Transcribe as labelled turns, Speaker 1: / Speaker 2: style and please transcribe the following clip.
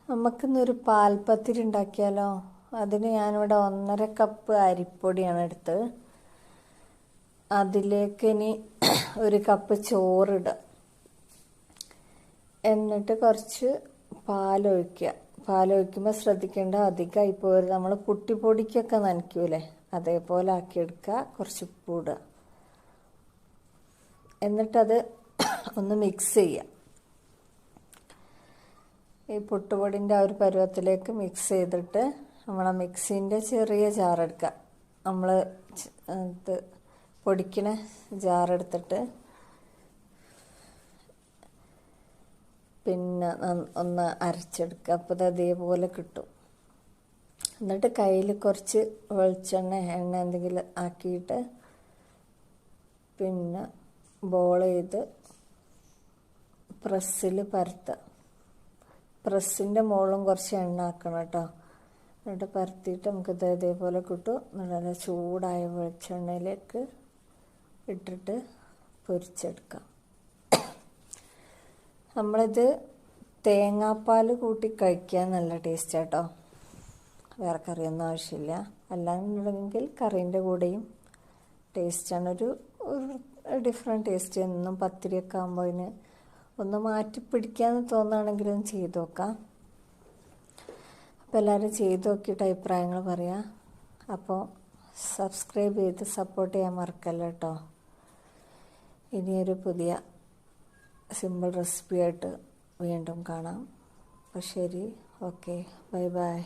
Speaker 1: നമുക്കിന്നൊരു പാൽപ്പത്തിരി ഉണ്ടാക്കിയാലോ? അതിന് ഞാനിവിടെ 1.5 കപ്പ് അരിപ്പൊടിയാണ് എടുത്തത്. അതിലേക്ക് ഇനി 1 കപ്പ് ചോറിടുക. എന്നിട്ട് കുറച്ച് പാലൊഴിക്കുക. പാലൊഴിക്കുമ്പോൾ ശ്രദ്ധിക്കേണ്ട, അധികമായി പോരുത്. നമ്മൾ പുട്ടിപ്പൊടിക്കൊക്കെ നനയ്ക്കൂലേ, അതേപോലെ ആക്കിയെടുക്കുക. കുറച്ച് ഉപ്പ് ഇടുക. എന്നിട്ടത് ഒന്ന് മിക്സ് ചെയ്യുക. ഈ പുട്ടുപൊടിൻ്റെ ആ ഒരു പരുവത്തിലേക്ക് മിക്സ് ചെയ്തിട്ട് നമ്മളെ മിക്സിൻ്റെ ചെറിയ ജാറെടുക്കുക. നമ്മൾ ഇത് പൊടിക്കണ ജാറെടുത്തിട്ട് പിന്നെ ഒന്ന് അരച്ചെടുക്കുക. അപ്പോൾ ഇത് അതേപോലെ കിട്ടും. എന്നിട്ട് കയ്യിൽ കുറച്ച് വെളിച്ചെണ്ണ, എണ്ണ എന്തെങ്കിലും ആക്കിയിട്ട് പിന്നെ ബോൾ ചെയ്ത് പ്രസ്സിൽ പരത്തുക. പ്രസ്സിൻ്റെ മുകളിലും കുറച്ച് എണ്ണ ആക്കണം കേട്ടോ. എന്നിട്ട് പരത്തിയിട്ട് നമുക്കിത് ഇതേപോലെ കിട്ടും. നല്ല ചൂടായ വെളിച്ചെണ്ണയിലേക്ക് ഇട്ടിട്ട് പൊരിച്ചെടുക്കാം. നമ്മളിത് തേങ്ങാപ്പാൽ കൂട്ടി കഴിക്കാൻ നല്ല ടേസ്റ്റ് കേട്ടോ. വേറെ കറിയൊന്നും ആവശ്യമില്ല. അല്ലാന്നുണ്ടെങ്കിൽ കറീൻ്റെ കൂടെയും ടേസ്റ്റാണ്. ഒരു ഡിഫറെൻറ്റ് ടേസ്റ്റ്. എന്നും പത്തിരിയൊക്കെ ആകുമ്പോൾ അതിന് ഒന്ന് മാറ്റി പിടിക്കാമെന്ന് തോന്നുകയാണെങ്കിലും ചെയ്ത് നോക്കാം. അപ്പോൾ എല്ലാവരും ചെയ്ത് നോക്കിയിട്ട് അഭിപ്രായങ്ങൾ പറയാം. അപ്പോൾ സബ്സ്ക്രൈബ് ചെയ്ത് സപ്പോർട്ട് ചെയ്യാൻ മറക്കല്ല കേട്ടോ. ഇനിയൊരു പുതിയ സിമ്പിൾ റെസിപ്പി ആയിട്ട് വീണ്ടും കാണാം. അപ്പോൾ ശരി, ഓക്കെ, ബൈ ബൈ.